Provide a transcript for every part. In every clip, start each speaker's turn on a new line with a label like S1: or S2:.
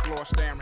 S1: floor staring.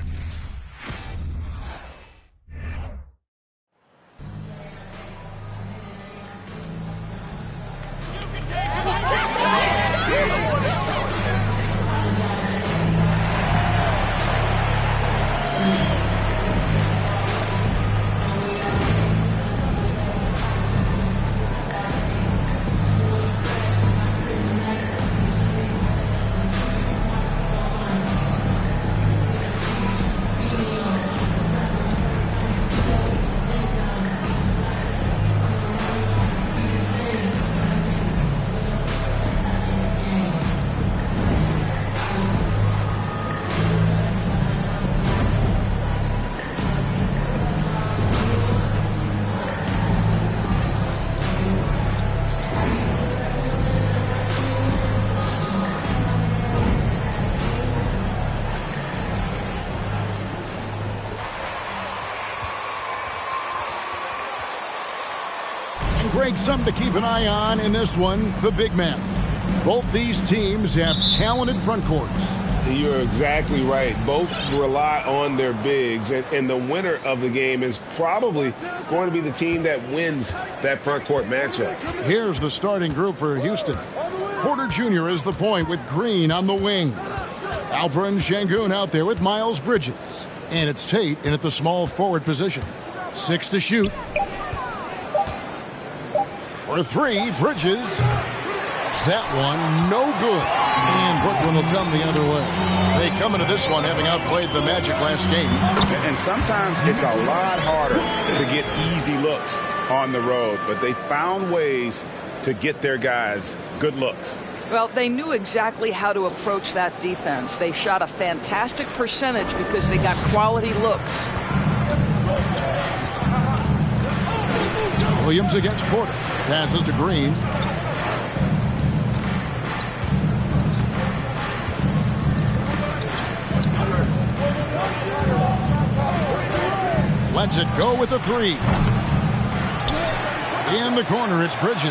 S2: Greg, something to keep an eye on in this one, the big man. Both these teams have talented front courts.
S3: You're exactly right. Both rely on their bigs, and the winner of the game is probably going to be the team that wins that front court matchup.
S2: Here's the starting group for Houston. Porter Jr. is the point with Green on the wing. Alperen Sengun out there with Miles Bridges. And it's Tate in at the small forward position. 6 to shoot. For 3, Bridges. That one, no good. And Brooklyn will come the other way. They come into this one having outplayed the Magic last game.
S4: And sometimes it's a lot harder to get easy looks on the road, but they found ways to get their guys good looks.
S5: Well, they knew exactly how to approach that defense. They shot a fantastic percentage because they got quality looks.
S2: Williams against Porter. Passes to Green. Lets it go with the 3. In the corner, it's Bridges.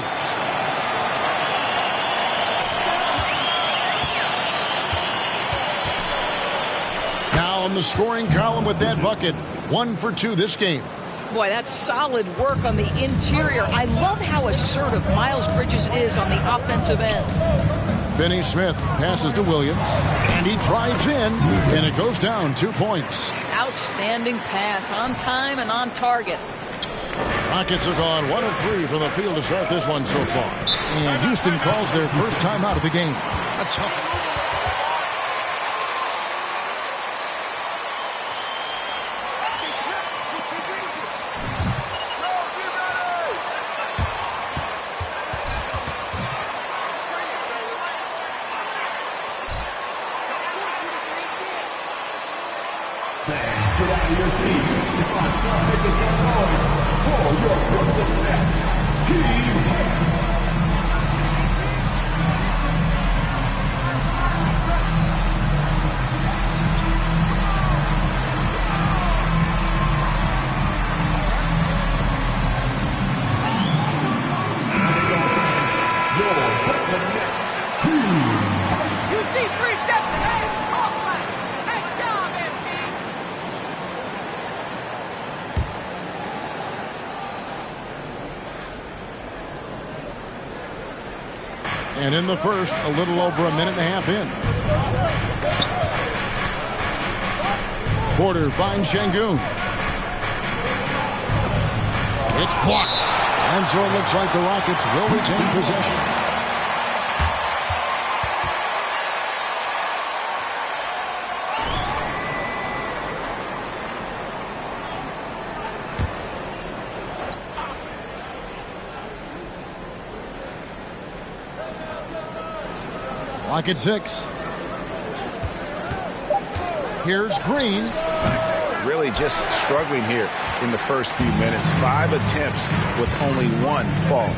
S2: Now on the scoring column with that bucket. 1 for 2 this game.
S5: Boy, that's solid work on the interior. I love how assertive Miles Bridges is on the offensive end.
S2: Finney Smith passes to Williams, and he drives in, and it goes down 2 points.
S5: Outstanding pass, on time and on target.
S2: Rockets have gone 1 of 3 from the field to start this one so far. And Houston calls their first time out of the game. A tough. And in the first, a little over a minute and a half in. Porter finds Sengun. It's blocked. And so it looks like the Rockets will retain possession. Clock at 6. Here's Green.
S4: Really just struggling here in the first few minutes. 5 attempts with only 1 fall.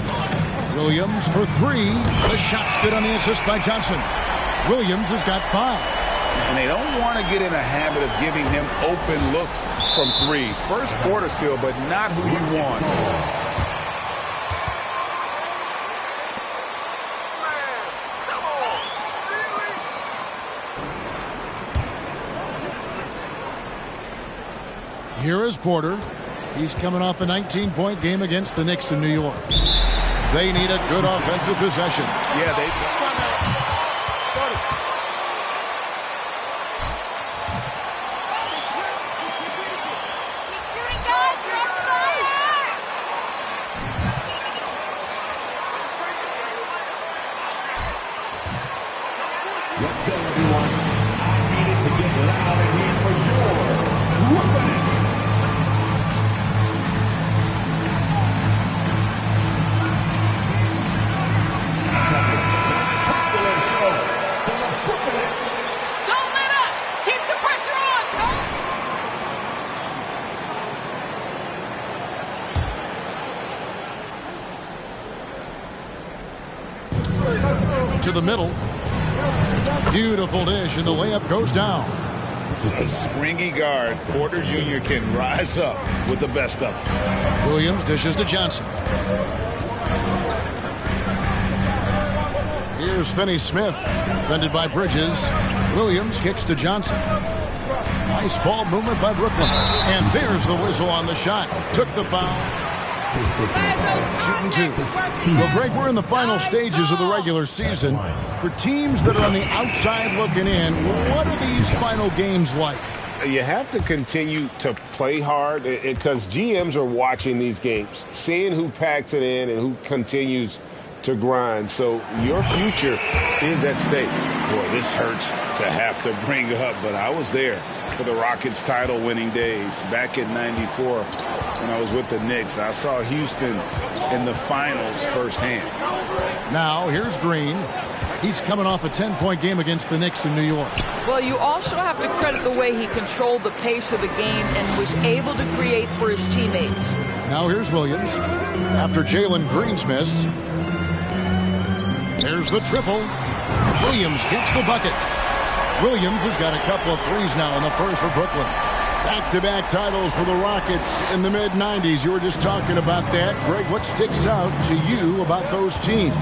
S2: Williams for 3. The shot's good on the assist by Johnson. Williams has got 5.
S4: And they don't want to get in a habit of giving him open looks from 3. First quarter still, but not who you want.
S2: Here is Porter. He's coming off a 19-point game against the Knicks in New York. They need a good offensive possession.
S4: Yeah, they...
S1: Let's go, everyone. I need it to get loud in here for your Brooklyn Nets. Spectacular show for the Brooklyn Nets.
S5: Don't let up. Keep the pressure on,
S2: Coach. To the middle. Beautiful dish, and the layup goes down.
S4: A springy guard. Porter Jr. can rise up with the best of them.
S2: Williams dishes to Johnson. Here's Finney-Smith, defended by Bridges. Williams kicks to Johnson. Nice ball movement by Brooklyn. And there's the whistle on the shot. Took the foul. Shooting two. Well, Greg, we're in the final stages of the regular season. For teams that are on the outside looking in, what are these final games like?
S3: You have to continue to play hard because GMs are watching these games, seeing who packs it in and who continues to grind. So your future is at stake.
S4: Boy, this hurts to have to bring up, but I was there for the Rockets title-winning days back in '94 when I was with the Knicks. I saw Houston in the finals firsthand.
S2: Now, here's Green. He's coming off a 10-point game against the Knicks in New York.
S5: Well, you also have to credit the way he controlled the pace of the game and was able to create for his teammates.
S2: Now here's Williams. After Jalen Green's miss. There's the triple. Williams gets the bucket. Williams has got a couple of threes now in the first for Brooklyn. Back-to-back titles for the Rockets in the mid-'90s. You were just talking about that. Greg, what sticks out to you about those teams?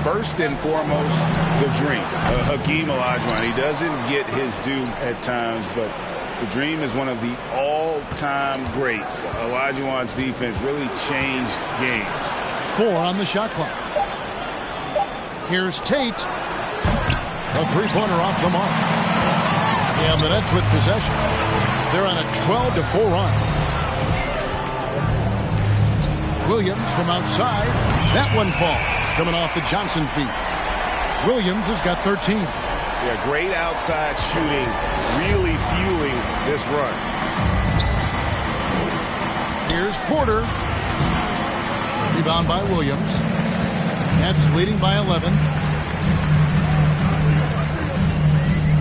S4: First and foremost, the dream. Hakeem Olajuwon. He doesn't get his due at times, but the dream is one of the all-time greats. Olajuwon's defense really changed games.
S2: 4 on the shot clock. Here's Tate. A three-pointer off the mark. And the Nets with possession. They're on a 12-4 run. Williams from outside. That one falls. Coming off the Johnson feet. Williams has got 13.
S3: Yeah, great outside shooting, really fueling this run.
S2: Here's Porter. Rebound by Williams. Nets leading by 11.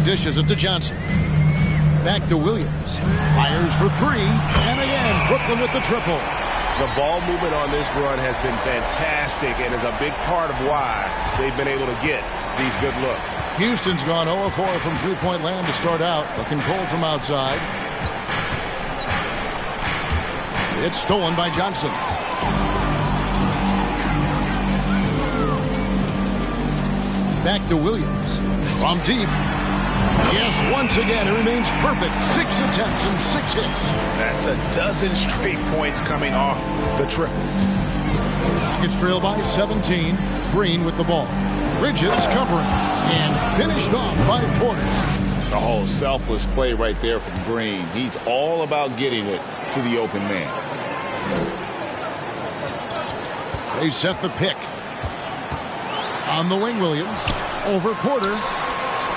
S2: Dishes it to Johnson. Back to Williams. Fires for three. And again, Brooklyn with the triple.
S3: The ball movement on this run has been fantastic and is a big part of why they've been able to get these good looks.
S2: Houston's gone 0-4 from three-point land to start out. Looking cold from outside. It's stolen by Johnson. Back to Williams. From deep. Yes, once again, it remains perfect. 6 attempts and 6 hits.
S4: That's a dozen straight points coming off the triple.
S2: Rockets trail by 17. Green with the ball. Bridges covering. And finished off by Porter.
S4: The whole selfless play right there from Green. He's all about getting it to the open man.
S2: They set the pick. On the wing, Williams. Over Porter.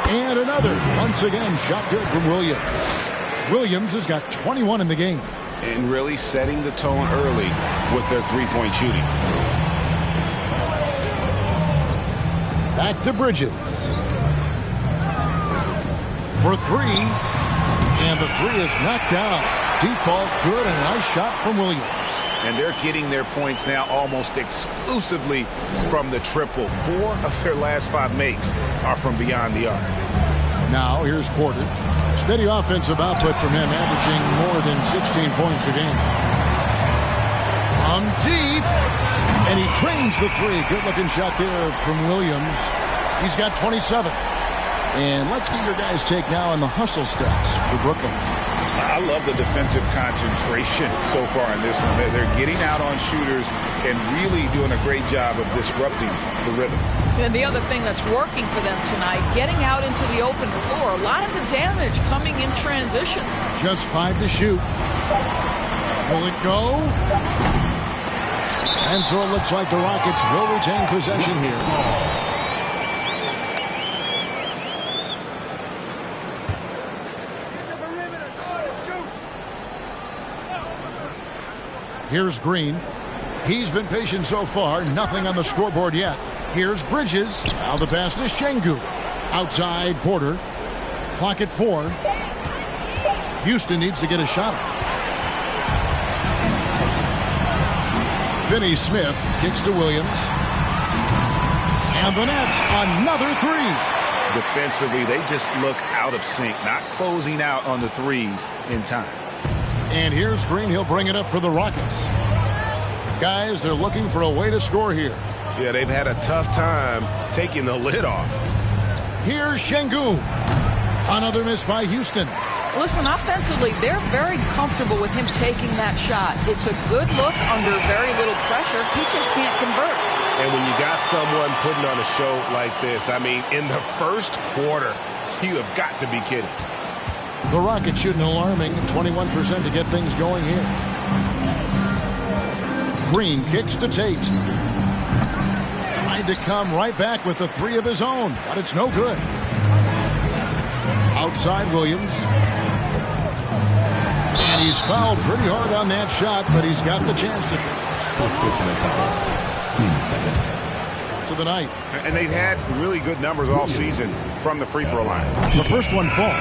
S2: And another. Once again, shot good from Williams. Williams has got 21 in the game.
S4: And really setting the tone early with their three-point shooting.
S2: Back to Bridges. For three. And the three is knocked down. Deep ball good and a nice shot from Williams.
S4: And they're getting their points now almost exclusively from the triple. 4 of their last 5 makes are from beyond the arc.
S2: Now here's Porter. Steady offensive output from him, averaging more than 16 points a game. From deep. And he trains the three. Good-looking shot there from Williams. He's got 27. And let's get your guys' take now on the hustle stats for Brooklyn.
S4: I love the defensive concentration so far in this one. They're getting out on shooters and really doing a great job of disrupting the rhythm.
S5: And the other thing that's working for them tonight, getting out into the open floor. A lot of the damage coming in transition.
S2: Just 5 to shoot. Will it go? And so it looks like the Rockets will retain possession here. Here's Green. He's been patient so far. Nothing on the scoreboard yet. Here's Bridges. Now the pass to Şengün. Outside Porter. Clock at 4. Houston needs to get a shot off. Finney-Smith kicks to Williams. And the Nets, another 3.
S4: Defensively, they just look out of sync, not closing out on the threes in time.
S2: And here's Green. He'll bring it up for the Rockets. Guys, they're looking for a way to score here.
S3: Yeah, they've had a tough time taking the lid off.
S2: Here's Şengün. Another miss by Houston.
S5: Listen, offensively, they're very comfortable with him taking that shot. It's a good look under very little pressure. He just can't convert.
S3: And when you got someone putting on a show like this, I mean, in the first quarter, you have got to be kidding.
S2: The Rockets shooting alarming 21% to get things going here. Green kicks to Tate. Tried to come right back with the 3 of his own, but it's no good. Outside Williams. And he's fouled pretty hard on that shot, but he's got the chance to the night.
S4: And they've had really good numbers all season from the free throw line.
S2: The first one falls.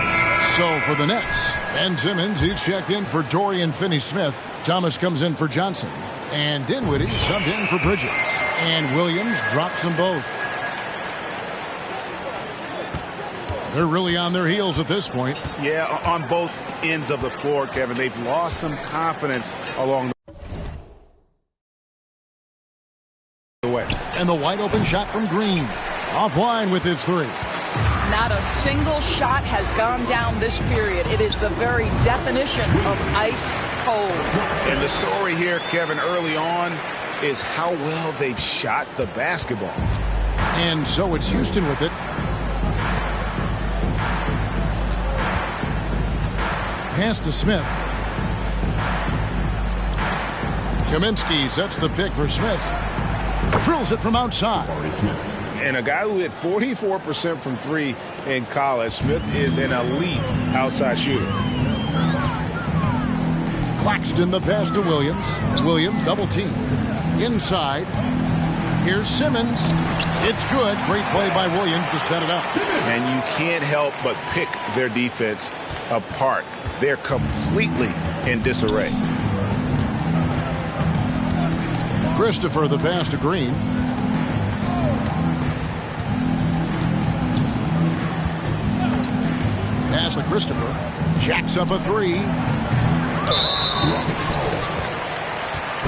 S2: So for the Nets, Ben Simmons, he's checked in for Dorian Finney-Smith. Thomas comes in for Johnson. And Dinwiddie subbed in for Bridges. And Williams drops them both. They're really on their heels at this point.
S4: Yeah, on both ends of the floor, Kevin. They've lost some confidence along the way.
S2: And the wide open shot from Green. Offline with his 3.
S5: Not a single shot has gone down this period. It is the very definition of ice cold.
S4: And the story here, Kevin, early on is how well they've shot the basketball.
S2: And so it's Houston with it. Pass to Smith. Kaminsky sets the pick for Smith. Drills it from outside.
S3: And a guy who hit 44% from 3 in college, Smith is an elite outside shooter.
S2: Claxton the pass to Williams. Williams double team. Inside. Here's Simmons. It's good. Great play by Williams to set it up.
S4: And you can't help but pick their defense apart. They're completely in disarray.
S2: Christopher the pass to Green. Pass to Christopher. Jacks up a 3.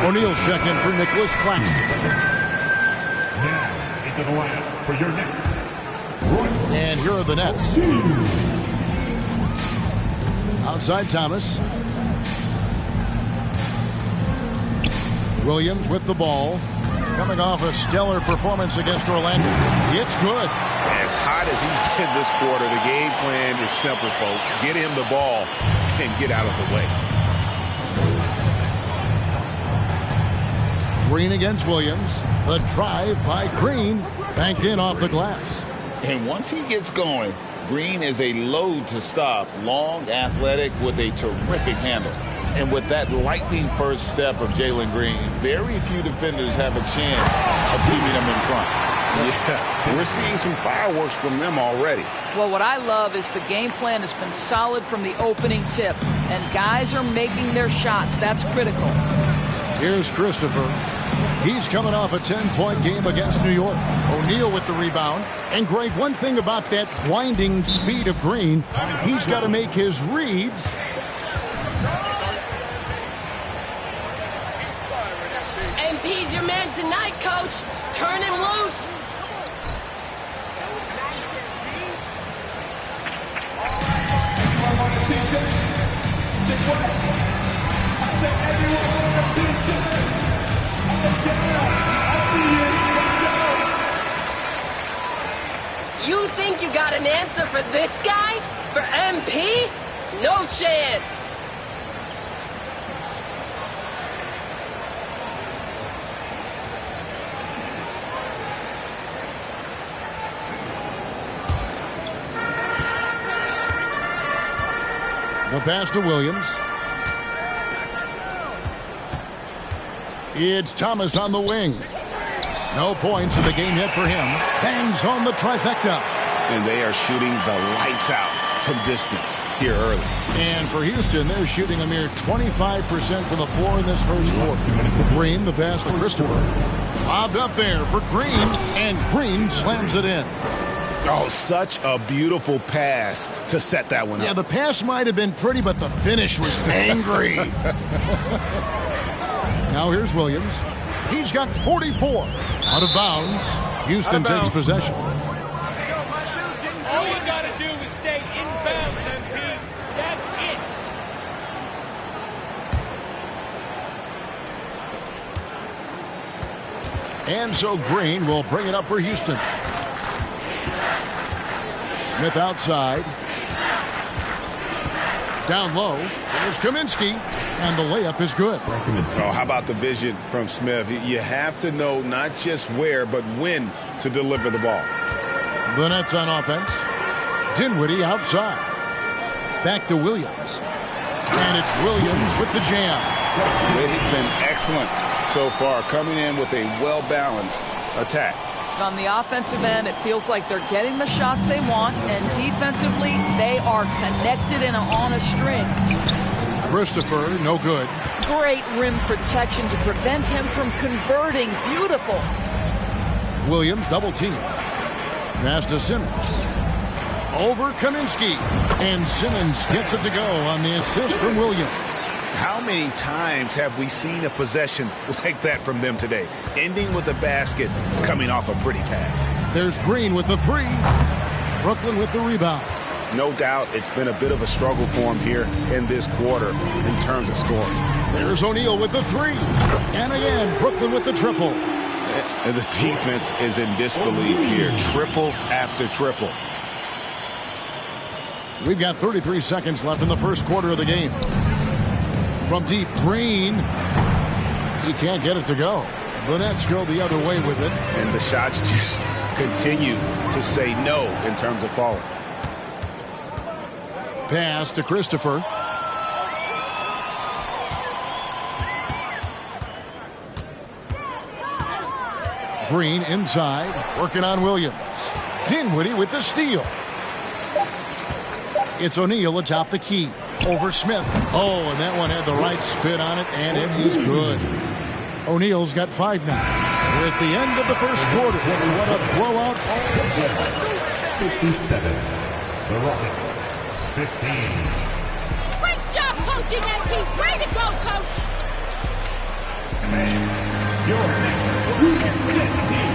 S2: O'Neal's check in for Nicholas Claxton.
S1: Now into the lineup for your Nets.
S2: And here are the Nets. Outside Thomas. Williams with the ball. Coming off a stellar performance against Orlando. It's good.
S4: As hot as he's been this quarter, the game plan is simple, folks. Get him the ball and get out of the way.
S2: Green against Williams. The drive by Green. Banked in off the glass.
S6: And once he gets going, Green is a load to stop. Long, athletic, with a terrific handle. And with that lightning first step of Jalen Green, very few defenders have a chance of keeping him in front.
S4: Yeah, we're seeing some fireworks from them already.
S5: Well, what I love is the game plan has been solid from the opening tip. And guys are making their shots. That's critical.
S2: Here's Christopher. He's coming off a 10-point game against New York. O'Neal with the rebound. And Greg, one thing about that blinding speed of Green, he's got to make his reads.
S7: MP's your man tonight, Coach. Turn him loose.
S1: Say what? I said everyone wear a t-shirt. Oh, yeah. I see it.
S7: You think you got an answer for this guy? For MP? No chance.
S2: The pass to Williams. It's Thomas on the wing. No points in the game yet for him. Bangs home the trifecta.
S4: And they are shooting the lights out from distance here early.
S2: And for Houston, they're shooting a mere 25% from the floor in this first quarter. Green, the pass to Christopher. Lobbed up there for Green, and Green slams it in.
S4: Oh, such a beautiful pass to set that one up.
S2: Yeah, the pass might have been pretty, but the finish was angry. Now here's Williams. He's got 44. Out of bounds. Houston takes possession.
S8: All you got to do is stay in bounds, MP. That's it.
S2: And so Green will bring it up for Houston. Smith outside. Down low. There's Kaminsky. And the layup is good.
S4: Oh, how about the vision from Smith? You have to know not just where, but when to deliver the ball.
S2: The Nets on offense. Dinwiddie outside. Back to Williams. And it's Williams with the jam.
S4: They've been excellent so far, coming in with a well-balanced attack.
S5: On the offensive end, it feels like they're getting the shots they want, and defensively, they are connected and on a string.
S2: Christopher, no good.
S5: Great rim protection to prevent him from converting. Beautiful.
S2: Williams double team. Pass to Simmons. Over Kaminsky. And Simmons gets it to go on the assist from Williams.
S4: How many times have we seen a possession like that from them today? Ending with a basket, coming off a pretty pass.
S2: There's Green with the three. Brooklyn with the rebound.
S4: No doubt it's been a bit of a struggle for him here in this quarter in terms of scoring.
S2: There's O'Neal with the three. And again, Brooklyn with the triple.
S4: And the defense is in disbelief here. Triple after triple.
S2: We've got 33 seconds left in the first quarter of the game. From deep, Green. He can't get it to go. The Nets go the other way with it.
S4: And the shots just continue to say no in terms of falling.
S2: Pass to Christopher. Green inside, working on Williams. Dinwiddie with the steal. It's O'Neal atop the key. Over Smith. Oh, and that one had the right spin on it, and it is good. O'Neal's got 5 now. We're at the end of the first quarter. What a blowout.
S1: 57. The Rockets. 15.
S7: Great job coaching, MP. Way to go, coach.
S1: Your next team.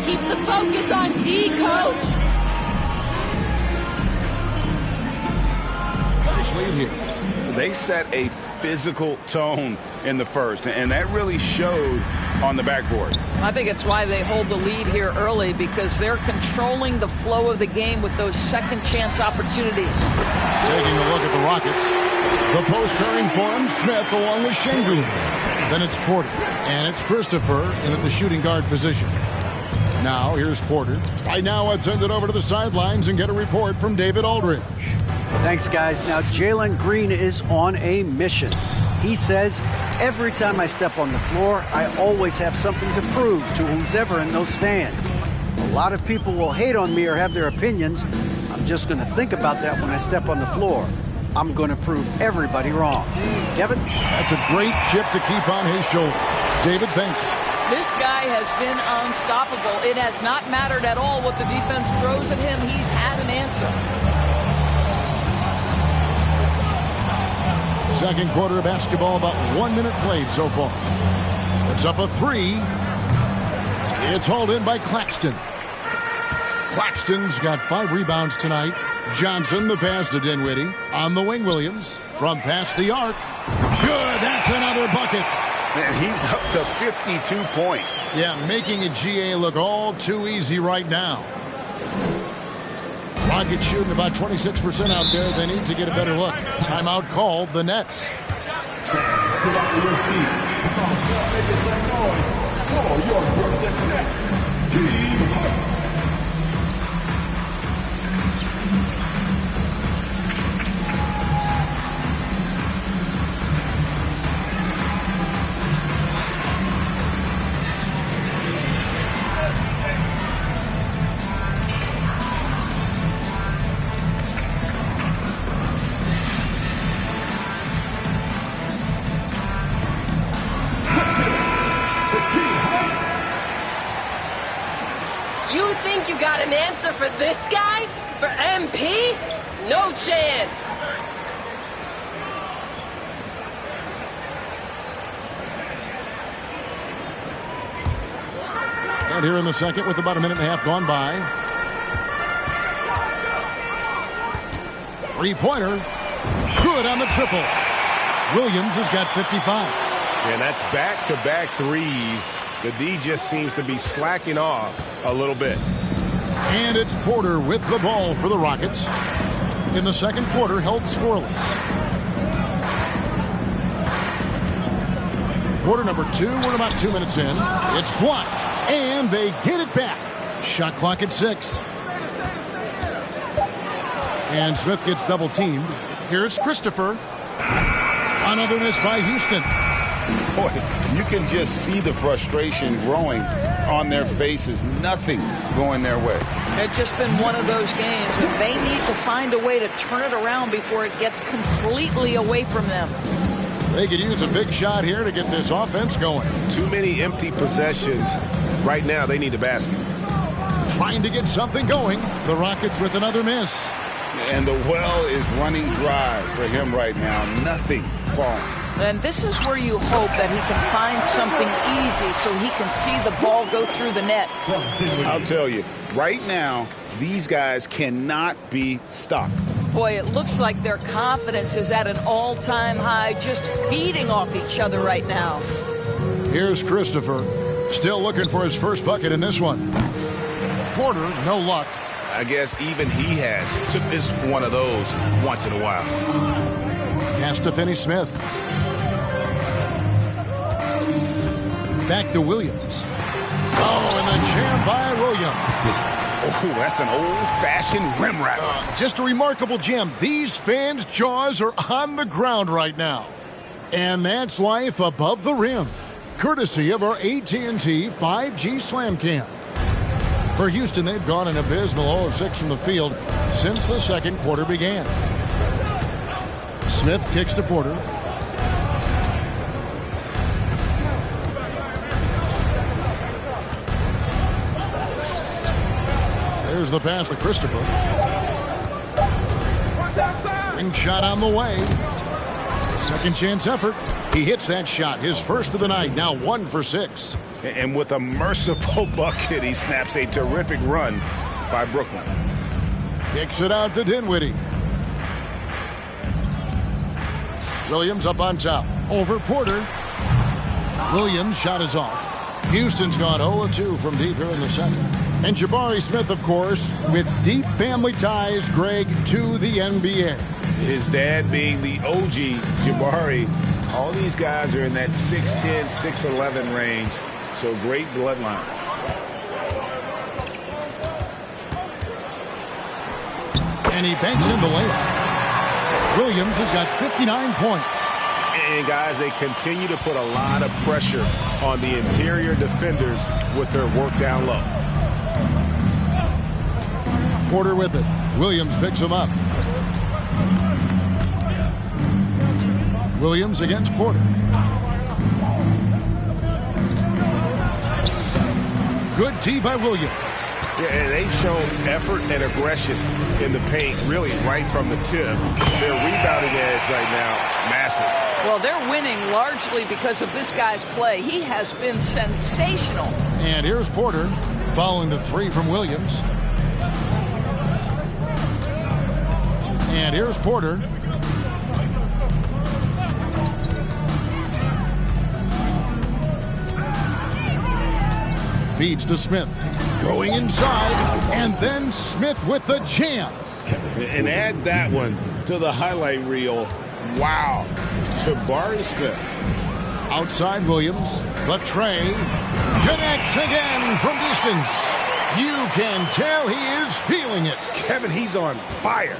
S7: Keep the focus on D, coach.
S2: Nice lead here.
S4: They set a physical tone in the first, and that really showed on the backboard.
S5: I think it's why they hold the lead here early, because they're controlling the flow of the game with those second chance opportunities.
S2: Taking a look at the Rockets. The post pairing for him, Smith along with Şengün. Then it's Porter, and it's Christopher in at the shooting guard position. Now, here's Porter. Right now, let's send it over to the sidelines and get a report from David Aldridge.
S9: Thanks, guys. Now, Jalen Green is on a mission. He says, every time I step on the floor, I always have something to prove to who's ever in those stands. A lot of people will hate on me or have their opinions. I'm just going to think about that when I step on the floor. I'm going to prove everybody wrong. Kevin?
S2: That's a great chip to keep on his shoulder. David, thanks.
S5: This guy has been unstoppable. It has not mattered at all what the defense throws at him. He's had an answer.
S2: Second quarter of basketball, about 1 minute played so far. It's up a three. It's hauled in by Claxton. Claxton's got 5 rebounds tonight. Johnson, the pass to Dinwiddie. On the wing, Williams. From past the arc. Good, that's another bucket.
S4: Man, he's up to 52 points.
S2: Yeah, making a GA look all too easy right now. Rockets shooting about 26% out there. They need to get a better look. Timeout called, the Nets.
S7: You think you got an answer for this guy? For MP? No chance.
S2: And here in the second with about a minute and a half gone by. Three-pointer. Good on the triple. Williams has got 55.
S3: And that's back-to-back threes. The D just seems to be slacking off a little bit.
S2: And it's Porter with the ball for the Rockets. In the second quarter, held scoreless. Quarter number 2, we're about 2 minutes in. It's blocked, and they get it back. Shot clock at 6. And Smith gets double-teamed. Here's Christopher. Another miss by Houston.
S4: Boy, you can just see the frustration growing on their faces. Nothing going their way.
S5: It's just been one of those games, and they need to find a way to turn it around before it gets completely away from them.
S2: They could use a big shot here to get this offense going.
S3: Too many empty possessions. Right now, they need a basket.
S2: Trying to get something going. The Rockets with another miss.
S4: And the well is running dry for him right now. Nothing falling.
S5: And this is where you hope that he can find something easy so he can see the ball go through the net.
S4: I'll tell you, right now, these guys cannot be stopped.
S5: Boy, it looks like their confidence is at an all-time high, just feeding off each other right now.
S2: Here's Christopher. Still looking for his first bucket in this one. Porter, no luck.
S4: I guess even he has to miss one of those once in a while.
S2: Pass to Finney-Smith. Back to Williams. Oh, and the jam by Williams.
S4: Oh, that's an old-fashioned rim rattler.
S2: Just a remarkable jam. These fans' jaws are on the ground right now. And that's life above the rim. Courtesy of our AT&T 5G Slam Cam. For Houston, they've gone an abysmal 0 of 6 from the field since the second quarter began. Smith kicks to Porter. There's the pass to Christopher. Ring shot on the way. Second chance effort. He hits that shot, his first of the night, now 1 for 6.
S4: And with a merciful bucket, he snaps a terrific run by Brooklyn.
S2: Kicks it out to Dinwiddie. Williams up on top. Over Porter. Williams' shot is off. Houston's gone 0-2 from deep here in the second. And Jabari Smith, of course, with deep family ties, Greg, to the NBA.
S4: His dad being the OG Jabari. All these guys are in that 6'10", 6'11" range. So great bloodline.
S2: And he banks in the layup. Williams has got 59 points.
S3: And, guys, they continue to put a lot of pressure on the interior defenders with their work down low.
S2: Porter with it. Williams picks him up. Williams against Porter. Good D by Williams.
S3: Yeah, and they've shown effort and aggression in the paint, really right from the tip. Their rebounding edge right now, massive.
S5: Well, they're winning largely because of this guy's play. He has been sensational.
S2: And here's Porter following the three from Williams. And here's Porter. Feeds to Smith. Going inside. And then Smith with the jam.
S3: And add that one to the highlight reel. Wow. Jabari Smith.
S2: Outside Williams. The tray. Connects again from distance. You can tell he is feeling it.
S3: Kevin, he's on fire.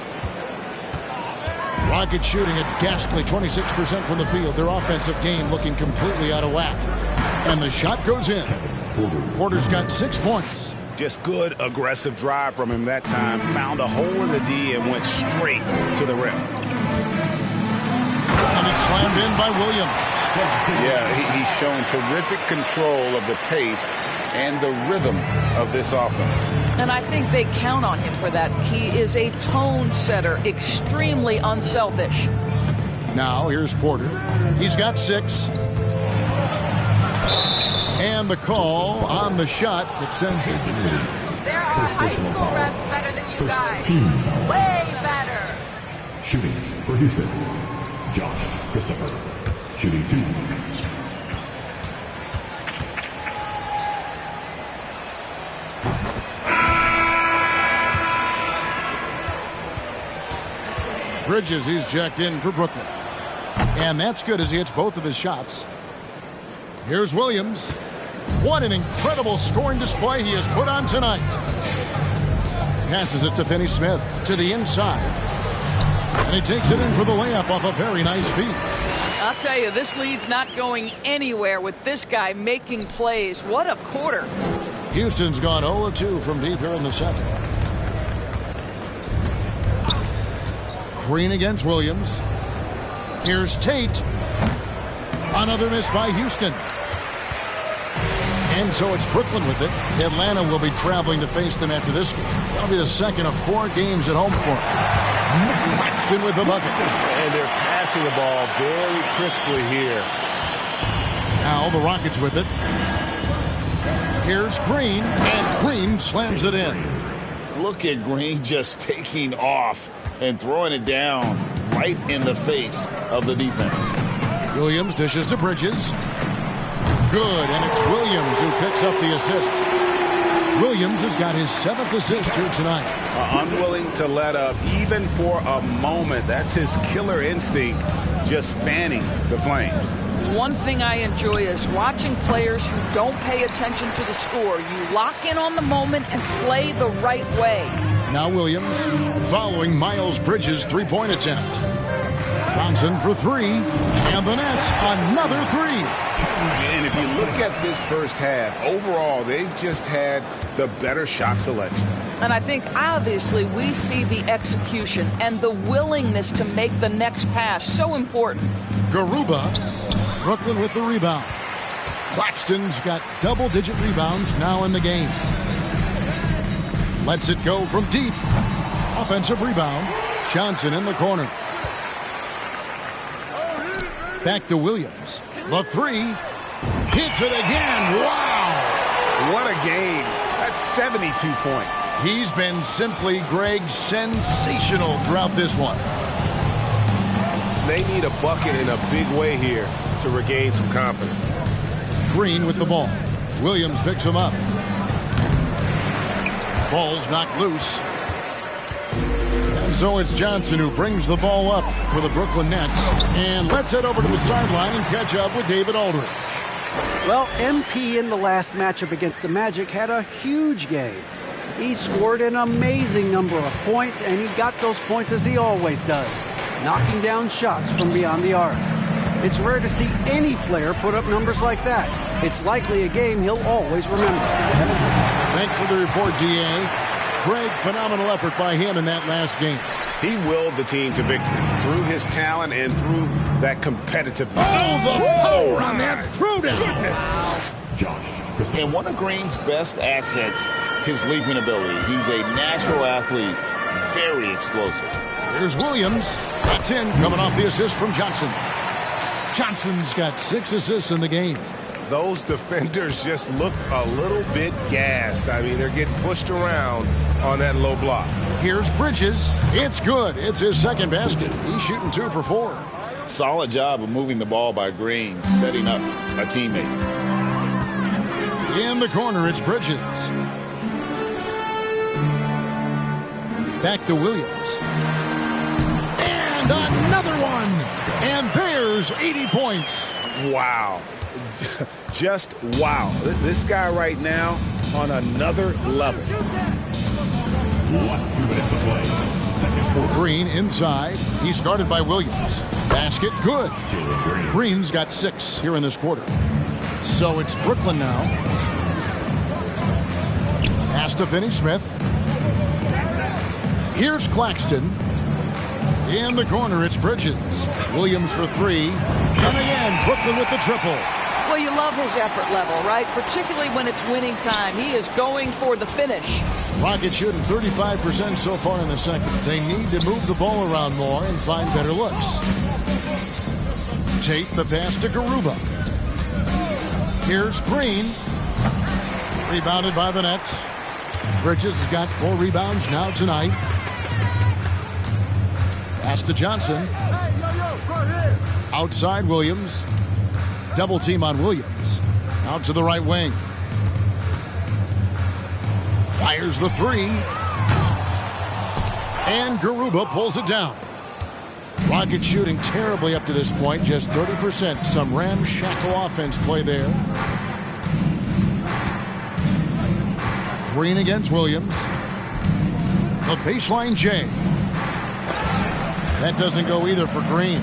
S2: Rockets shooting a ghastly 26% from the field. Their offensive game looking completely out of whack. And the shot goes in. Porter's got 6 points.
S4: Just good, aggressive drive from him that time. Found a hole in the D and went straight to the rim.
S2: And it's slammed in by Williams.
S4: Yeah, he's shown terrific control of the pace and the rhythm of this offense.
S5: And I think they count on him for that. He is a tone setter, extremely unselfish.
S2: Now here's Porter. He's got 6. And the call on the shot that sends it.
S10: There are high school refs better than you guys. Way better.
S1: Shooting for Houston, Josh Christopher. Shooting 2.
S2: Bridges, he's checked in for Brooklyn. And that's good as he hits both of his shots. Here's Williams. What an incredible scoring display he has put on tonight. Passes it to Finney-Smith to the inside. And he takes it in for the layup off a very nice feed.
S5: I'll tell you, this lead's not going anywhere with this guy making plays. What a quarter.
S2: Houston's gone 0-2 from deep here in the second. Green against Williams. Here's Tate. Another miss by Houston. And so it's Brooklyn with it. Atlanta will be traveling to face them after this game. That'll be the second of 4 games at home for them. Claxton with the bucket.
S3: And they're passing the ball very crisply here.
S2: Now the Rockets with it. Here's Green. And Green slams it in.
S6: Look at Green just taking off and throwing it down right in the face of the defense.
S2: Williams dishes to Bridges. Good, and it's Williams who picks up the assist. Williams has got his 7th assist here tonight.
S4: Unwilling to let up even for a moment. That's his killer instinct, just fanning the flames.
S5: One thing I enjoy is watching players who don't pay attention to the score. You lock in on the moment and play the right way.
S2: Now Williams following Miles Bridges' three-point attempt. Johnson for 3, and the Nets another 3.
S3: And if you look at this first half, overall, they've just had the better shot selection.
S5: And I think, obviously, we see the execution and the willingness to make the next pass so important.
S2: Garuba, Brooklyn with the rebound. Claxton's got double-digit rebounds now in the game. Lets it go from deep. Offensive rebound. Johnson in the corner. Back to Williams. The 3. Hits it again. Wow.
S3: What a game. That's 72 points.
S2: He's been simply, Greg, sensational throughout this one.
S3: They need a bucket in a big way here to regain some confidence.
S2: Green with the ball. Williams picks him up. Ball's knocked loose. And so it's Johnson who brings the ball up for the Brooklyn Nets. And let's head over to the sideline and catch up with David Aldridge.
S9: Well, MP in the last matchup against the Magic had a huge game. He scored an amazing number of points, and he got those points as he always does, knocking down shots from beyond the arc. It's rare to see any player put up numbers like that. It's likely a game he'll always remember.
S2: Thanks for the report, D.A. Greg, phenomenal effort by him in that last game.
S3: He willed the team to victory through his talent and through that competitiveness.
S2: Oh, the power on that throwdown.
S1: Josh
S6: And one of Green's best assets, his leaping ability. He's a natural athlete, very explosive.
S2: Here's Williams. That's in, coming off the assist from Johnson. Johnson's got 6 assists in the game.
S3: Those defenders just look a little bit gassed. I mean, they're getting pushed around on that low block.
S2: Here's Bridges. It's good. It's his second basket. He's shooting 2 for 4.
S6: Solid job of moving the ball by Green, setting up a teammate.
S2: In the corner, it's Bridges. Back to Williams. And another one. And there's 80 points.
S3: Wow. Just wow. This guy right now on another level.
S2: Green inside. He's guarded by Williams. Basket good. Green's got 6 here in this quarter. So it's Brooklyn now. Pass to Finney-Smith. Here's Claxton. In the corner, it's Bridges. Williams for 3. And again, Brooklyn with the triple.
S5: Well, you love his effort level, right? Particularly when it's winning time. He is going for the finish.
S2: Rockets shooting 35% so far in the second. They need to move the ball around more and find better looks. Tate the pass to Garuba. Here's Green. Rebounded by the Nets. Bridges has got 4 rebounds now tonight. Pass to Johnson. Outside Williams. Double team on Williams. Out to the right wing. Fires the 3. And Garuba pulls it down. Rockets shooting terribly up to this point. Just 30%. Some ramshackle offense play there. Green against Williams. The baseline J. That doesn't go either for Green.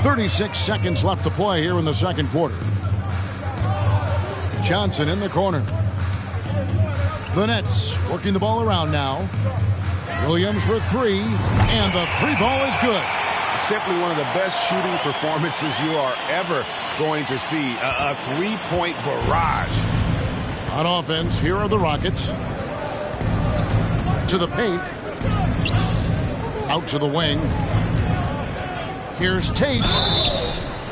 S2: 36 seconds left to play here in the second quarter. Johnson in the corner. The Nets working the ball around now. Williams for 3, and the 3 ball is good.
S3: Simply one of the best shooting performances you are ever going to see. A 3-point barrage.
S2: On offense, here are the Rockets. To the paint. Out to the wing. Here's Tate.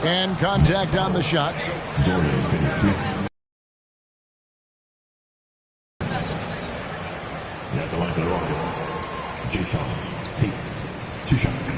S2: And contact on the shots.
S1: At the line for the Rockets, Jason Tate, 2 shots.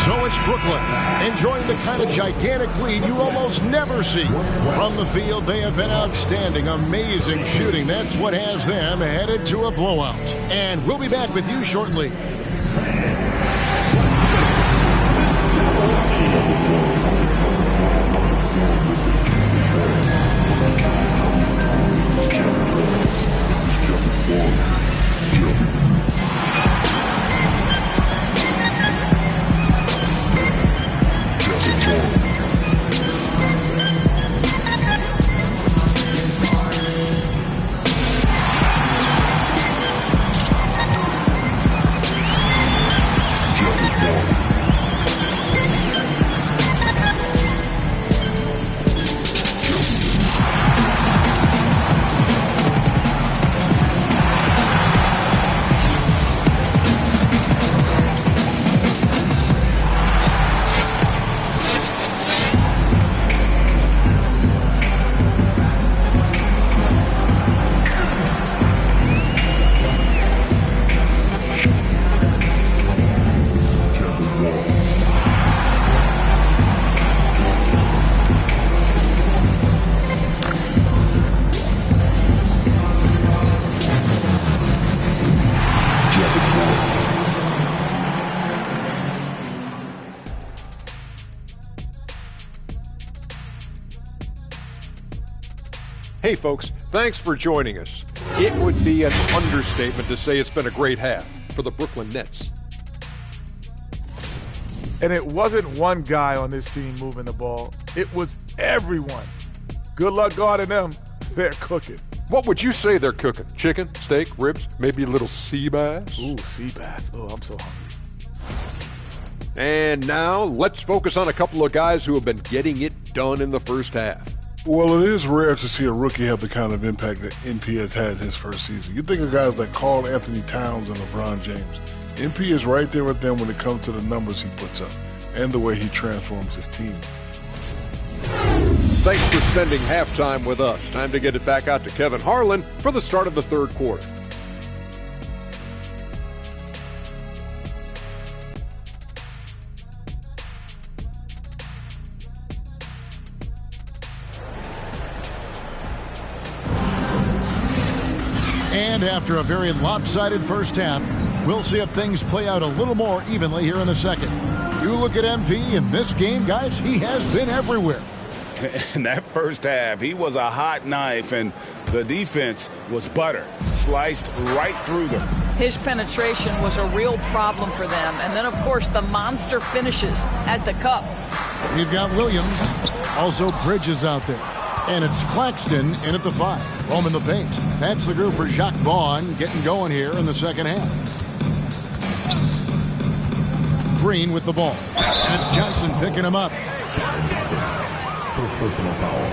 S2: So it's Brooklyn enjoying the kind of gigantic lead you almost never see. From the field, they have been outstanding, amazing shooting. That's what has them headed to a blowout. And we'll be back with you shortly.
S11: Hey, folks, thanks for joining us. It would be an understatement to say it's been a great half for the Brooklyn Nets.
S12: And it wasn't one guy on this team moving the ball. It was everyone. Good luck guarding them. They're cooking.
S11: What would you say they're cooking? Chicken, steak, ribs, maybe a little sea bass?
S12: Ooh, sea bass. Oh, I'm so hungry.
S11: And now let's focus on a couple of guys who have been getting it done in the first half.
S13: Well, it is rare to see a rookie have the kind of impact that MP has had in his first season. You think of guys like Karl Anthony Towns and LeBron James. MP is right there with them when it comes to the numbers he puts up and the way he transforms his team.
S11: Thanks for spending halftime with us. Time to get it back out to Kevin Harlan for the start of the third quarter.
S2: And after a very lopsided first half, we'll see if things play out a little more evenly here in the second. You look at MP in this game, guys, he has been everywhere.
S4: In that first half, he was a hot knife, and the defense was butter, sliced right through them.
S5: His penetration was a real problem for them. And then, of course, the monster finishes at the cup.
S2: We've got Williams, also Bridges out there. And it's Claxton in at the 5. Home in the paint. That's the group for Jacques Vaughn getting going here in the second half. Green with the ball. And it's Johnson picking him up.
S1: First personal foul.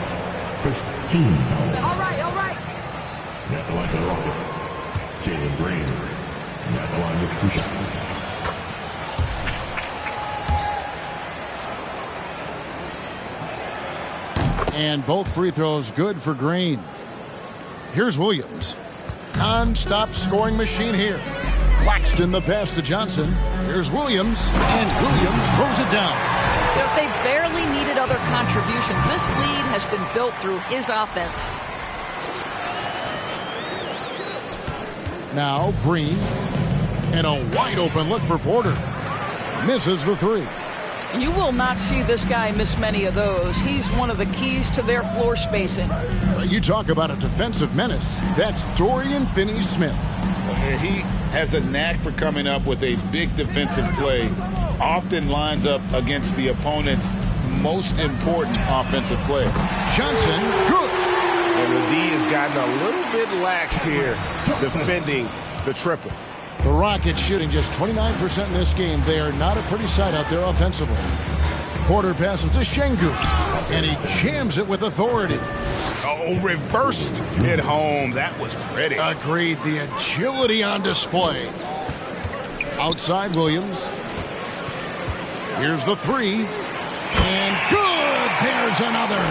S1: First team foul.
S10: All right.
S1: At the line of the Rockets, Jalen Green. At the line with 2 shots.
S2: And both free throws good for Green. Here's Williams. Non-stop scoring machine here. Claxton the pass to Johnson. Here's Williams. And Williams throws it down.
S5: You know, they barely needed other contributions. This lead has been built through his offense.
S2: Now Green. And a wide open look for Porter. Misses the 3.
S5: You will not see this guy miss many of those. He's one of the keys to their floor spacing.
S2: You talk about a defensive menace. That's Dorian Finney-Smith.
S6: He has a knack for coming up with a big defensive play. Often lines up against the opponent's most important offensive play.
S2: Johnson, good.
S3: And the D has gotten a little bit laxed here defending the triple.
S2: The Rockets shooting just 29% in this game. They are not a pretty sight out there offensively. Porter passes to Şengün, and he jams it with authority.
S3: Oh, reversed it home. That was pretty.
S2: Agreed. The agility on display. Outside Williams. Here's the 3. And good. There's another.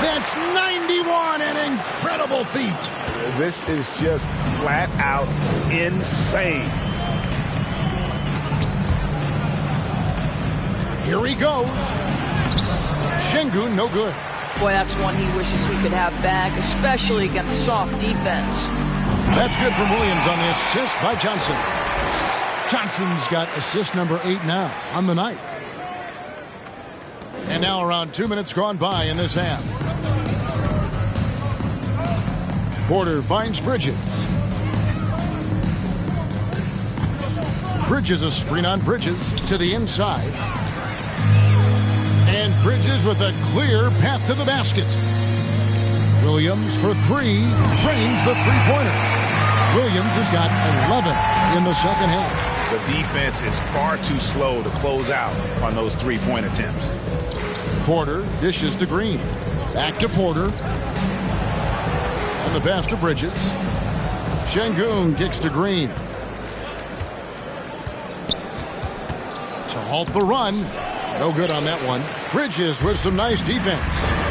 S2: That's 91. An incredible feat.
S3: This is just flat out insane.
S2: Here he goes. Şengün, no good.
S5: Boy, that's one he wishes he could have back, especially against soft defense.
S2: That's good from Williams on the assist by Johnson. Johnson's got assist number 8 now on the night. And now around 2 minutes gone by in this half. Porter finds Bridges. Bridges, a screen on Bridges to the inside. And Bridges with a clear path to the basket. Williams for 3, drains the three-pointer. Williams has got 11 in the second half.
S4: The defense is far too slow to close out on those three-point attempts.
S2: Porter dishes to Green. Back to Porter. And the pass to Bridges. Şengün kicks to Green. To halt the run. No good on that one. Bridges with some nice defense.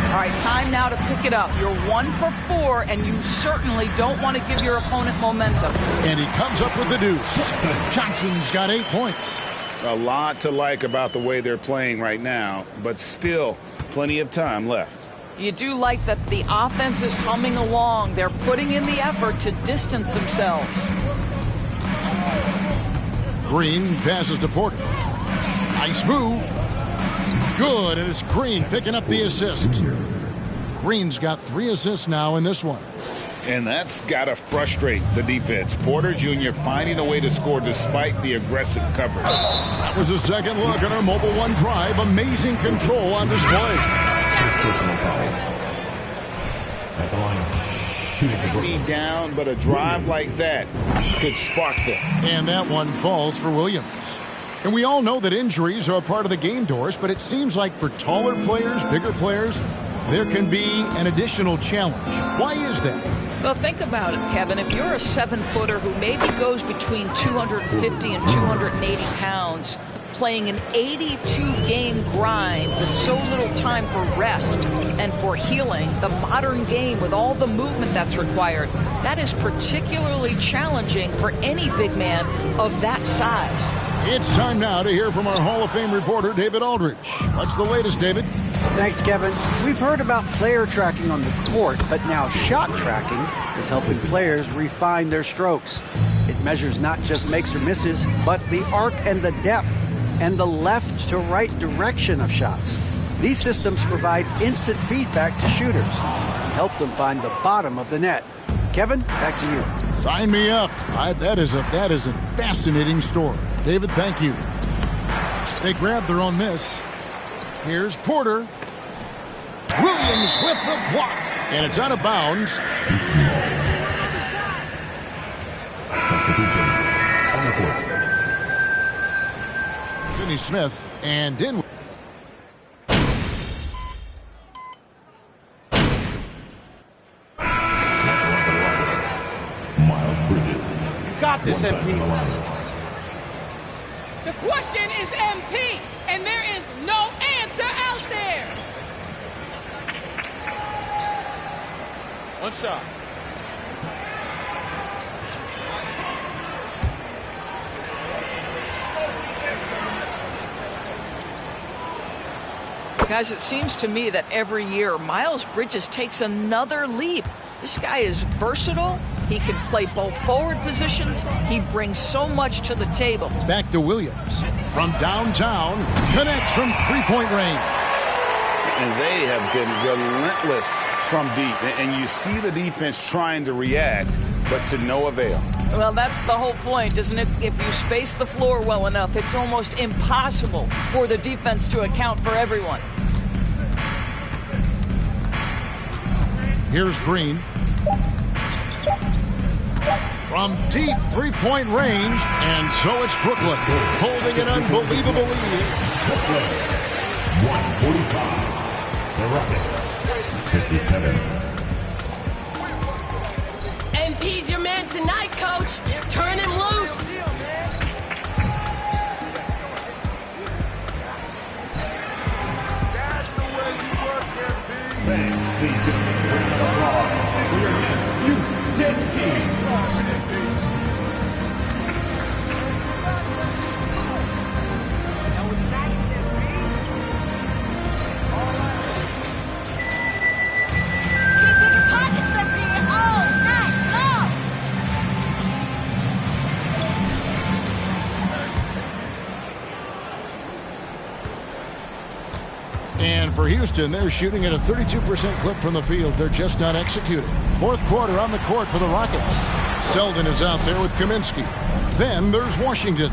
S5: All right, time now to pick it up. You're 1 for 4, and you certainly don't want to give your opponent momentum.
S2: And he comes up with the deuce. Johnson's got 8 points.
S4: A lot to like about the way they're playing right now, but still plenty of time left.
S5: You do like that the offense is humming along. They're putting in the effort to distance themselves.
S2: Green passes to Porter. Nice move. Good, and it's Green picking up the assist. Green's got 3 assists now in this one.
S6: And that's got to frustrate the defense. Porter Jr. finding a way to score despite the aggressive coverage.
S2: That was a second look at our Mobile One drive. Amazing control on display.
S1: At the line.
S6: Me down, but a drive like that could spark them.
S2: And that one falls for Williams. And we all know that injuries are a part of the game, Doris, but it seems like for taller players, bigger players, there can be an additional challenge. Why is that?
S5: Well, think about it, Kevin. If you're a 7-footer who maybe goes between 250 and 280 pounds, playing an 82-game grind with so little time for rest and for healing, the modern game with all the movement that's required, that is particularly challenging for any big man of that size.
S2: It's time now to hear from our Hall of Fame reporter, David Aldridge. What's the latest, David?
S9: Thanks, Kevin. We've heard about player tracking on the court, but now shot tracking is helping players refine their strokes. It measures not just makes or misses, but the arc and the depth and the left to right direction of shots. These systems provide instant feedback to shooters and help them find the bottom of the net. Kevin, back to you.
S2: Sign me up. That is a fascinating story. David, thank you. They grabbed their own miss. Here's Porter. Williams with the block. And it's out of bounds.
S1: Substitution on the court.
S2: Finney Smith and Dinwiddie.
S1: Miles Bridges.
S8: You got this, MP. The question is MP, and there is no answer out there. One shot.
S5: Guys, it seems to me that every year Miles Bridges takes another leap. This guy is versatile. He can play both forward positions. He brings so much to the table.
S2: Back to Williams. From downtown, connects from three-point range.
S6: And they have been relentless from deep. And you see the defense trying to react, but to no avail.
S5: Well, that's the whole point, isn't it? If you space the floor well enough, it's almost impossible for the defense to account for everyone.
S2: Here's Green. From deep three-point range, and so it's Brooklyn holding an unbelievable lead.
S1: 145. The Rockets. 57.
S7: MP's your man tonight, coach. Turn him loose.
S2: And for Houston, they're shooting at a 32% clip from the field. They're just not executing. Fourth quarter on the court for the Rockets. Selden is out there with Kaminsky. Then there's Washington.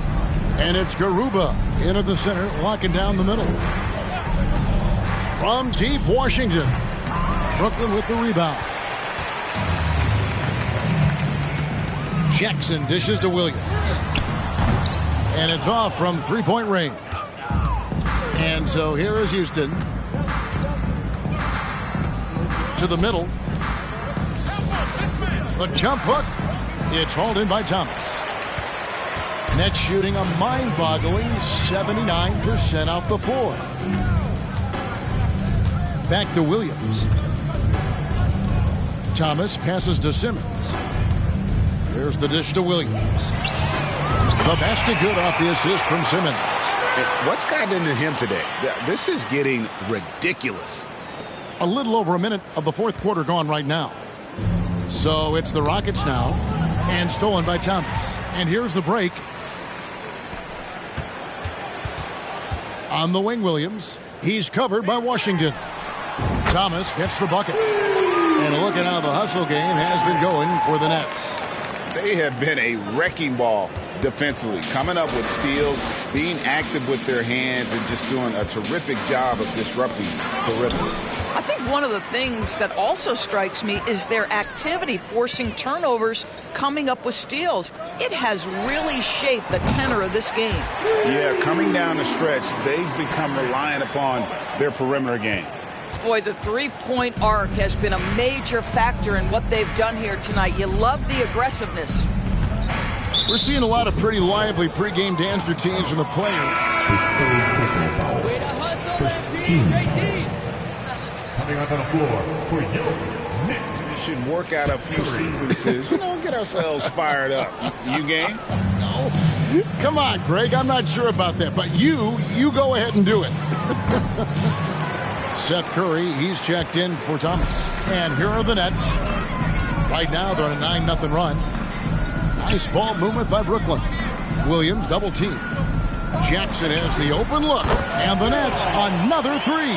S2: And it's Garuba in at the center, locking down the middle. From deep, Washington. Brooklyn with the rebound. Jackson dishes to Williams. And it's off from three-point range. And so here is Houston. To the middle. The jump hook. It's hauled in by Thomas. Nets shooting a mind-boggling 79% off the floor. Back to Williams. Thomas passes to Simmons. There's the dish to Williams. The basket good off the assist from Simmons.
S6: What's gotten into him today? This is getting ridiculous.
S2: A little over a minute of the fourth quarter gone right now. So it's the Rockets now, and stolen by Thomas. And here's the break. On the wing, Williams. He's covered by Washington. Thomas gets the bucket. And look at how the hustle game has been going for the Nets.
S4: They have been a wrecking ball defensively, coming up with steals, being active with their hands, and just doing a terrific job of disrupting the rhythm.
S5: I think one of the things that also strikes me is their activity, forcing turnovers, coming up with steals. It has really shaped the tenor of this game.
S4: Yeah, coming down the stretch, they've become reliant upon their perimeter game.
S5: Boy, the three-point arc has been a major factor in what they've done here tonight. You love the aggressiveness.
S2: We're seeing a lot of pretty lively pregame dance routines from the players.
S1: Way to hustle, MP. Great team. Coming up on the floor for your Knicks.
S4: We should work out a few sequences, get ourselves fired up. You game?
S2: No. Come on, Greg. I'm not sure about that, but you go ahead and do it. Seth Curry, he's checked in for Thomas. And here are the Nets. Right now, they're on a 9-0 run. Nice ball movement by Brooklyn. Williams double team. Jackson has the open look. And the Nets, another three.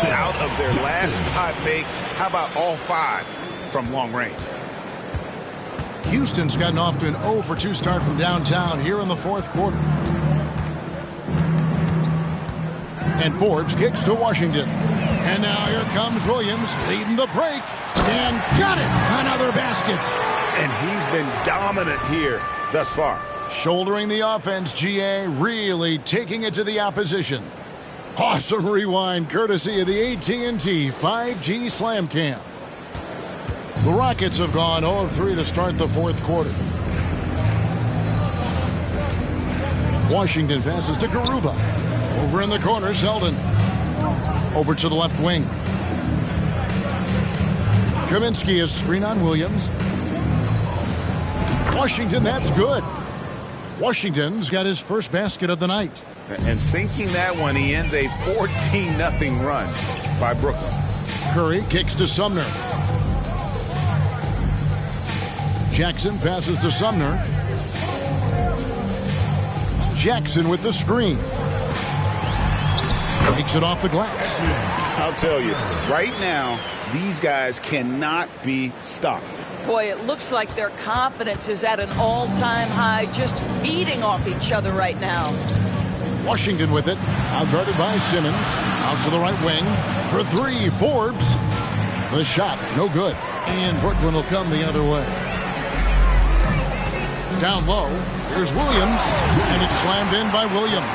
S4: Out of their last 5 makes, how about all 5 from long range?
S2: Houston's gotten off to an 0-for-2 start from downtown here in the fourth quarter. And Forbes kicks to Washington. And now here comes Williams leading the break. And got it! Another basket.
S4: And he's been dominant here thus far.
S2: Shouldering the offense, GA really taking it to the opposition. Awesome rewind courtesy of the AT&T 5G Slam Cam. The Rockets have gone 0-3 to start the fourth quarter. Washington passes to Garuba. Over in the corner, Selden. Over to the left wing. Kaminsky is screen on Williams. Washington, that's good. Washington's got his first basket of the night.
S4: And sinking that one, he ends a 14-0 run by Brooklyn.
S2: Curry kicks to Sumner. Jackson passes to Sumner. Jackson with the screen. Takes it off the glass.
S4: I'll tell you, right now, these guys cannot be stopped.
S5: Boy, it looks like their confidence is at an all-time high, just feeding off each other right now.
S2: Washington with it, outguarded by Simmons. Out to the right wing for three, Forbes. The shot, no good. And Brooklyn will come the other way. Down low, here's Williams, and it's slammed in by Williams.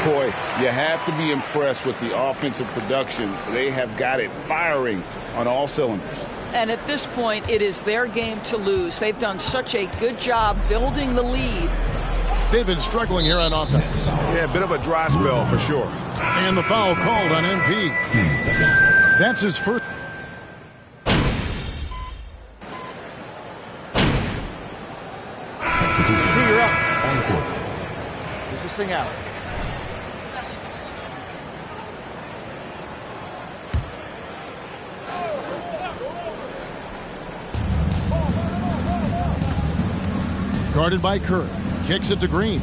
S4: Boy, you have to be impressed with the offensive production. They have got it firing on all cylinders.
S5: And at this point, it is their game to lose. They've done such a good job building the lead.
S2: They've been struggling here on offense.
S4: Yeah, a bit of a dry spell for sure.
S2: And the foul called on MP. That's his first.
S12: You're up. On the court. Push this thing out.
S2: Guarded by Curry. Kicks it to Green.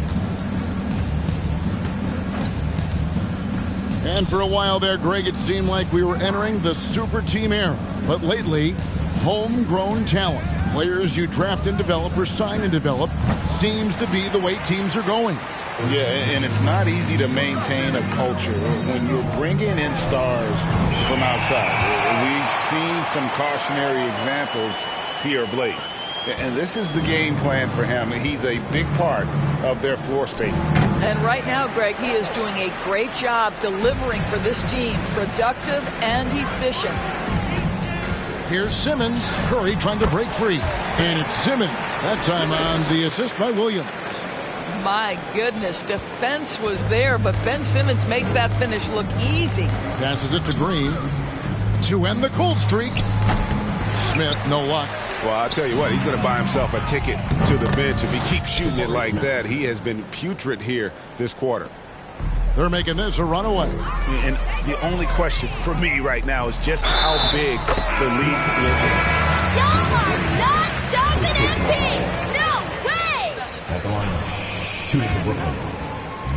S2: And for a while there, Greg, it seemed like we were entering the super team era. But lately, homegrown talent, players you draft and develop or sign and develop, seems to be the way teams are going.
S4: Yeah, and it's not easy to maintain a culture when you're bringing in stars from outside. We've seen some cautionary examples here of late. And this is the game plan for him. He's a big part of their floor spacing.
S5: And right now, Greg, he is doing a great job delivering for this team. Productive and efficient.
S2: Here's Simmons. Curry trying to break free. And it's Simmons. That time on the assist by Williams.
S5: My goodness, defense was there, but Ben Simmons makes that finish look easy.
S2: Passes it to Green to end the cold streak. Smith, no luck.
S4: Well, I'll tell you what, he's going to buy himself a ticket to the bench if he keeps shooting it like that. He has been putrid here this quarter.
S2: They're making this a runaway.
S4: And the only question for me right now is just how big the lead will be.
S10: Y'all are not stopping MP! No way!
S1: At the line, shooting for Brooklyn.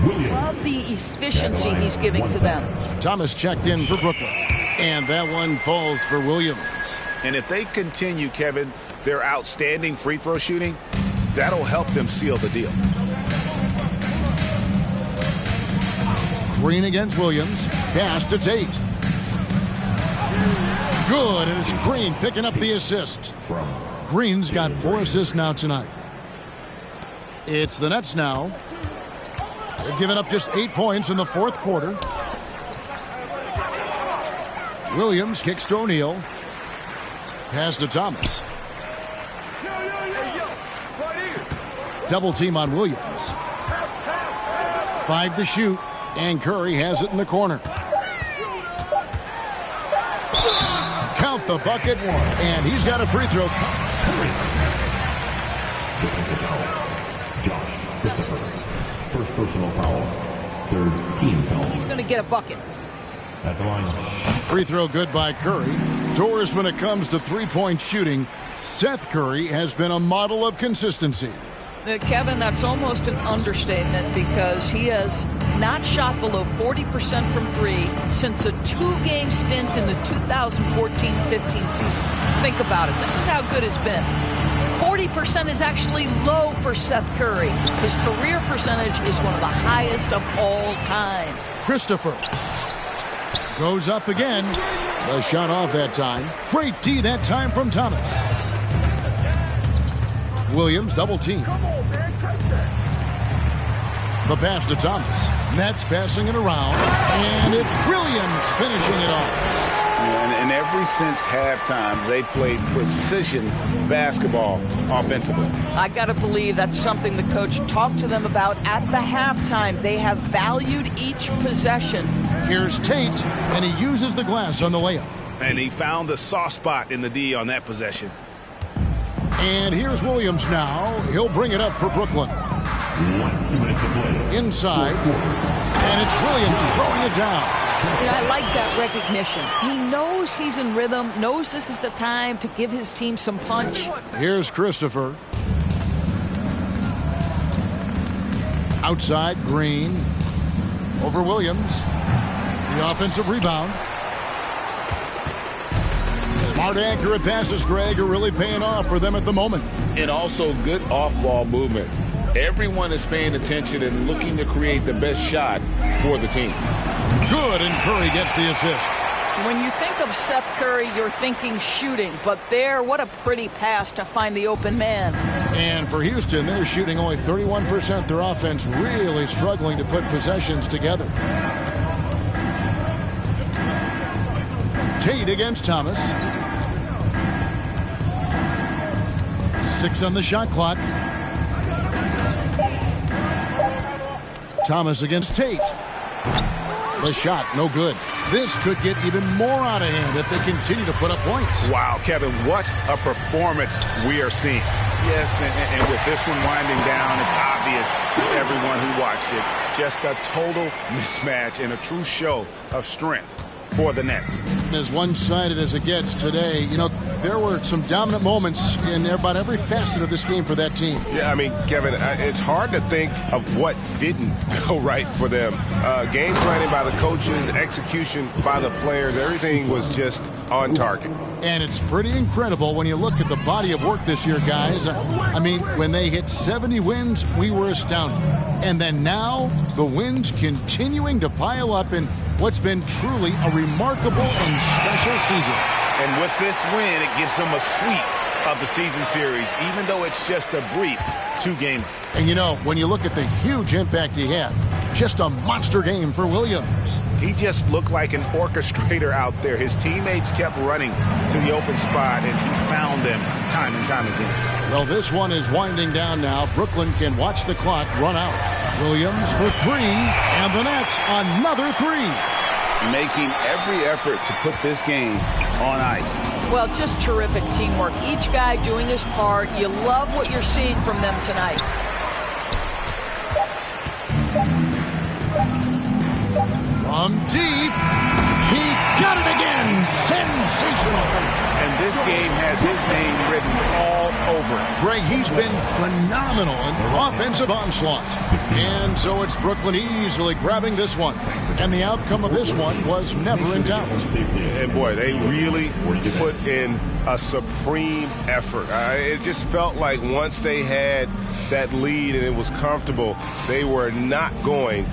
S1: Williams.
S5: Love the efficiency he's giving to them.
S2: Thomas checked in for Brooklyn. And that one falls for Williams.
S4: And if they continue, Kevin, their outstanding free throw shooting, that'll help them seal the deal.
S2: Green against Williams. Pass to Tate. Good, and it's Green picking up the assist. Green's got 4 assists now tonight. It's the Nets now. They've given up just 8 points in the fourth quarter. Williams kicks to O'Neal. Pass to Thomas. Double team on Williams. 5 to shoot, and Curry has it in the corner. Count the bucket, and he's got a free throw.
S1: Josh Christopher. First personal foul. Third team foul.
S5: He's going to get a bucket.
S1: At the line.
S2: Free throw good by Curry. Doors when it comes to three-point shooting. Seth Curry has been a model of consistency.
S5: Kevin, that's almost an understatement because he has not shot below 40% from 3 since a 2-game stint in the 2014-15 season. Think about it. This is how good it's been. 40% is actually low for Seth Curry. His career percentage is one of the highest of all time.
S2: Christopher goes up again. The shot off that time. Great D that time from Thomas. Williams double team. The pass to Thomas. Nets passing it around. And it's Williams finishing it off.
S4: And ever since halftime, they played precision basketball offensively.
S5: I got to believe that's something the coach talked to them about at the halftime. They have valued each possession.
S2: Here's Tate, and he uses the glass on the layup.
S4: And he found the soft spot in the D on that possession.
S2: And here's Williams now. He'll bring it up for Brooklyn.
S1: 2 minutes to play.
S2: Inside. And it's Williams throwing it down.
S5: I like that recognition. He knows he's in rhythm, knows this is the time to give his team some punch.
S2: Here's Christopher. Outside, Green. Over Williams. The offensive rebound. Smart, accurate passes, Greg, are really paying off for them at the moment.
S3: And also good off-ball movement. Everyone is paying attention and looking to create the best shot for the team.
S2: Good, and Curry gets the assist.
S5: When you think of Seth Curry, you're thinking shooting. But there, what a pretty pass to find the open man.
S2: And for Houston, they're shooting only 31%. Their offense really struggling to put possessions together. Tate against Thomas. 6 on the shot clock. Thomas against Tate. The shot, no good. This could get even more out of hand if they continue to put up points.
S4: Wow, Kevin, what a performance we are seeing. Yes, and with this one winding down, it's obvious to everyone who watched it. Just a total mismatch and a true show of strength for the Nets.
S2: As one-sided as it gets today, you know, there were some dominant moments in about every facet of this game for that team.
S3: Yeah, I mean, Kevin, it's hard to think of what didn't go right for them. Game planning by the coaches, execution by the players, everything was just on target.
S2: And it's pretty incredible when you look at the body of work this year, guys. I mean, when they hit 70 wins, we were astounded. And then now, the wins continuing to pile up in what's been truly a remarkable and special season.
S4: And with this win, it gives them a sweep of the season series, even though it's just a brief 2-game.
S2: And you know, when you look at the huge impact he had, just a monster game for Williams.
S4: He just looked like an orchestrator out there. His teammates kept running to the open spot, and he found them time and time again.
S2: Well, this one is winding down now. Brooklyn can watch the clock run out. Williams for 3, and the Nets another 3.
S4: Making every effort to put this game on ice.
S5: Well, just terrific teamwork. Each guy doing his part. You love what you're seeing from them tonight.
S2: From deep, he got it again. Sensational.
S4: And this game has his name written all over
S2: effort. Greg, he's been phenomenal in offensive onslaught. And so it's Brooklyn easily grabbing this one. And the outcome of this one was never in doubt.
S3: And boy, they really put in a supreme effort. It just felt like once they had that lead and it was comfortable, they were not going.